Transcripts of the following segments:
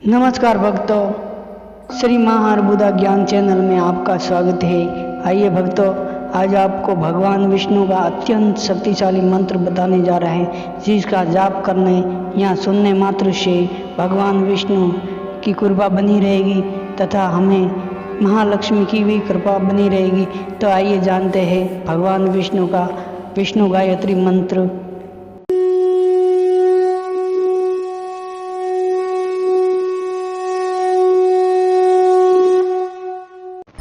नमस्कार भक्तों, श्री महाअर्बुदा ज्ञान चैनल में आपका स्वागत है। आइए भक्तों, आज आपको भगवान विष्णु का अत्यंत शक्तिशाली मंत्र बताने जा रहे हैं, जिसका जाप करने या सुनने मात्र से भगवान विष्णु की कृपा बनी रहेगी तथा हमें महालक्ष्मी की भी कृपा बनी रहेगी। तो आइए जानते हैं भगवान विष्णु का विष्णु गायत्री मंत्र।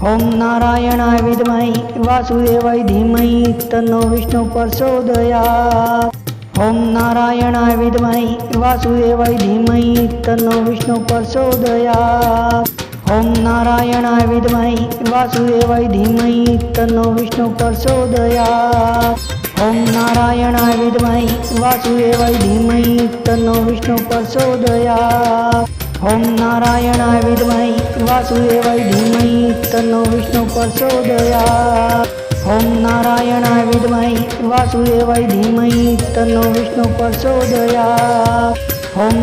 ओम नारायणाय विद्महे वासुदेवाय धीमहि तन्नो विष्णु प्रचोदयात्। ओम नारायणाय विद्महे वासुदेवाय धीमहि तन्नो विष्णु प्रचोदयात्। ओम नारायणाय विद्महे वासुदेवाय धीमहि तन्नो विष्णु प्रचोदयात्। ओम नारायणाय विद्महे वासुदेवाय धीमहि तन्नो विष्णु प्रचोदयात्। ओम नारायणाय विद्महे वासुदेवाय धीमहि तन्नो विष्णु प्रचोदयात्। ओम नारायणाय विद्महे वासुदेवाय धीमहि तन्नो विष्णु प्रचोदयात्। ओम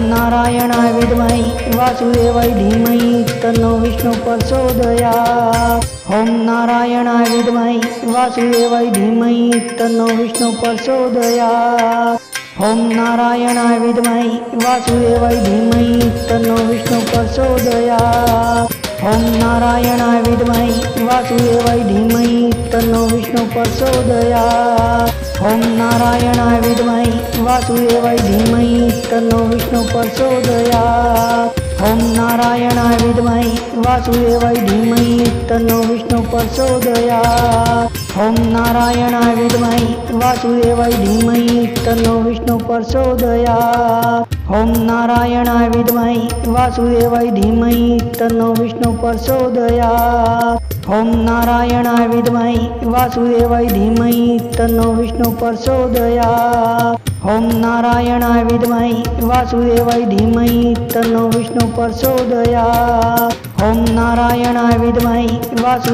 नारायणाय विद्महे वासुदेवाय धीमहि तन्नो विष्णु प्रचोदयात्। ओम नारायणाय विद्महे वासुदेवाय धीमहि तन्नो विष्णु प्रचोदयात्। ओम नारायणाय विद्महे वासुदेवाय धीमहि तन्नो विष्णु प्रचोदयात्। ओम नारायणाय विद्महे वासुदेवाय धीमहि तन्नो विष्णु प्रचोदयात्। ओम नारायणाय विद्महे वासुदेवाय धीमहि तन्नो विष्णु प्रचोदयात्। ओम नारायणाय विद्महे वासुदेवाय धीमहि तन्नो विष्णु प्रचोदयात्। ओम नारायणाय विद्महे वासुदेवाय धीमहि तन्नो विष्णु प्रचोदयात्। ओम नारायणाय विद्महे वासुदेवाय धीमहि तन्नो विष्णु प्रचोदयात्। ओम नारायणाय विद्महे वासुदेवाय धीमहि तन्नो विष्णु प्रचोदयात्। ओम नारायणाय विद्महे वासुदेवाय धीमहि तन्नो विष्णु प्रचोदयात्। ओम नारायणाय विद्महे वासुदेवाय धीमहि तन्नो विष्णु प्रचोदयात्। ओम नारायणाय विद्महे वासुदेवाय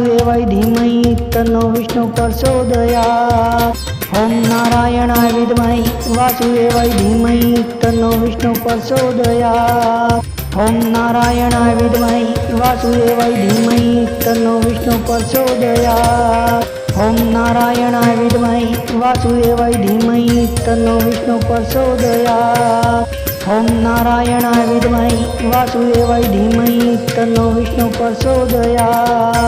धीमहि तन्नो विष्णु प्रचोदयात्। ओम नारायणाय विद्महे वासुदेवाय धीमहि तन्नो विष्णु प्रचोदयात्। ओम नारायणाय विद्महे वासुदेवाय धीमहि तन्नो विष्णु प्रचोदयात्। ओम नारायणाय विद्महे वासुदेवाय धीमहि तन्नो विष्णु प्रचोदयात्। ओम नारायणाय विद्महे वासुदेवाय धीमहि तन्नो विष्णु प्रचोदयात्। ओम नारायणाय विद्महे वासुदेवाय धीमहि तन्नो विष्णु प्रचोदयात्।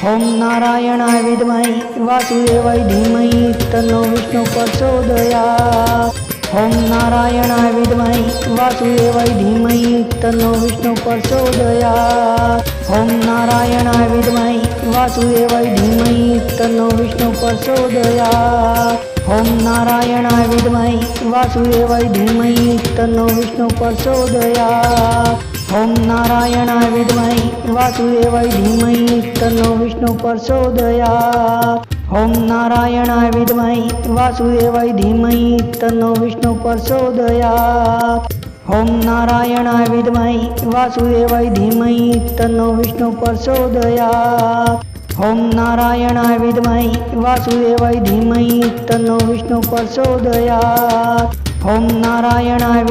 ओम नारायणाय विद्महे वासुदेवाय धीमहि तन्नो विष्णु प्रचोदयात्। ओम नारायणाय विद्महे वासुदेवाय धीमहि तन्नो विष्णु प्रचोदयात्। ओम नारायणाय विद्महे वासुदेवाय धीमहि तन्नो विष्णु प्रचोदयात्। ओम नारायणाय विद्महे वासुदेवाय धीमहि तन्नो विष्णु प्रचोदयात्। ओम नारायणाय विद्महे वासुदेवाय धीमहि तन्नो विष्णु प्रचोदयात्। ओम नारायणाय विद्महे वासुदेवाय धीमहि तन्नो विष्णु प्रचोदयात्। ओम नारायणाय विद्महे वासुदेवाय धीमहि तन्नो विष्णु प्रचोदयात्। ओम नारायणाय विद्महे वासुदेवाय धीमहि तन्नो विष्णु प्रचोदयात्। ओम नारायणाय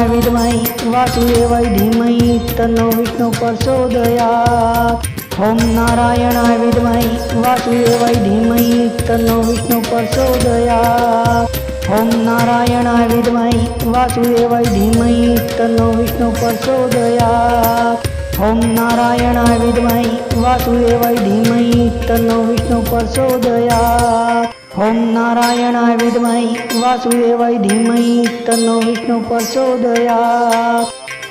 विद्महे वासुदेवाय धीमहि तन्नो विष्णु प्रचोदयात्। ओम नारायणाय विद्महे वासुदेवाय धीमहि तन्नो विष्णु प्रचोदयात्। ओम नारायणाय विद्महे वासुदेवाय धीमहि तन्नो विष्णु प्रचोदयात्। ओम नारायणाय विद्महे वासुदेवाय धीमहि तन्नो विष्णु प्रचोदयात्। ओम नारायणाय विद्महे वासुदेवाय धीमहि तन्नो विष्णु प्रचोदयात्।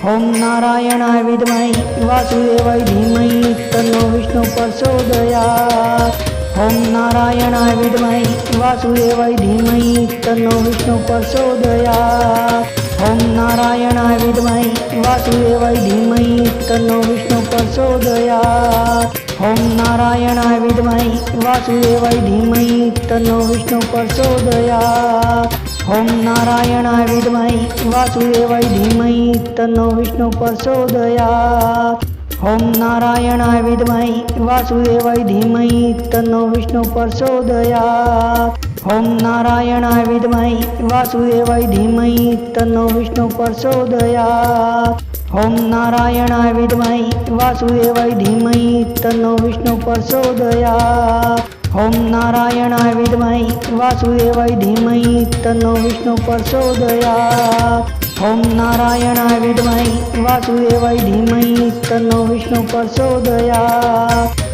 ओम नारायणाय विद्महे वासुदेवाय धीमहि तन्नो विष्णु प्रचोदयात्। ओम नारायणाय विद्महे वासुदेवाय धीमहि तन्नो विष्णु प्रचोदयात्। ओम नारायणाय विद्महे वासुदेवाय धीमहि तन्नो विष्णु प्रचोदयात्। ओम नारायणाय विद्महे वासुदेवाय धीमहि तन्नो विष्णु प्रचोदयात्। ओम नारायणाय विद्महे वासुदेवाय धीमहि तन्नो विष्णु प्रचोदयात्। ओम नारायणाय विद्महे वासुदेवाय धीमहि तन्नो विष्णु प्रचोदयात्। ओम नारायणाय विद्महे वासुदेवाय धीमहि तन्नो विष्णु प्रचोदयात्। ओम नारायणाय विद्महे वासुदेवाय धीमहि तन्नो विष्णु प्रचोदयात्। ओम नारायणाय विद्महे वासुदेवाय धीमहि तन्नो विष्णु प्रचोदयात्। ओम नारायणाय विद्महे वासुदेवाय धीमहि तन्नो विष्णु प्रचोदयात्।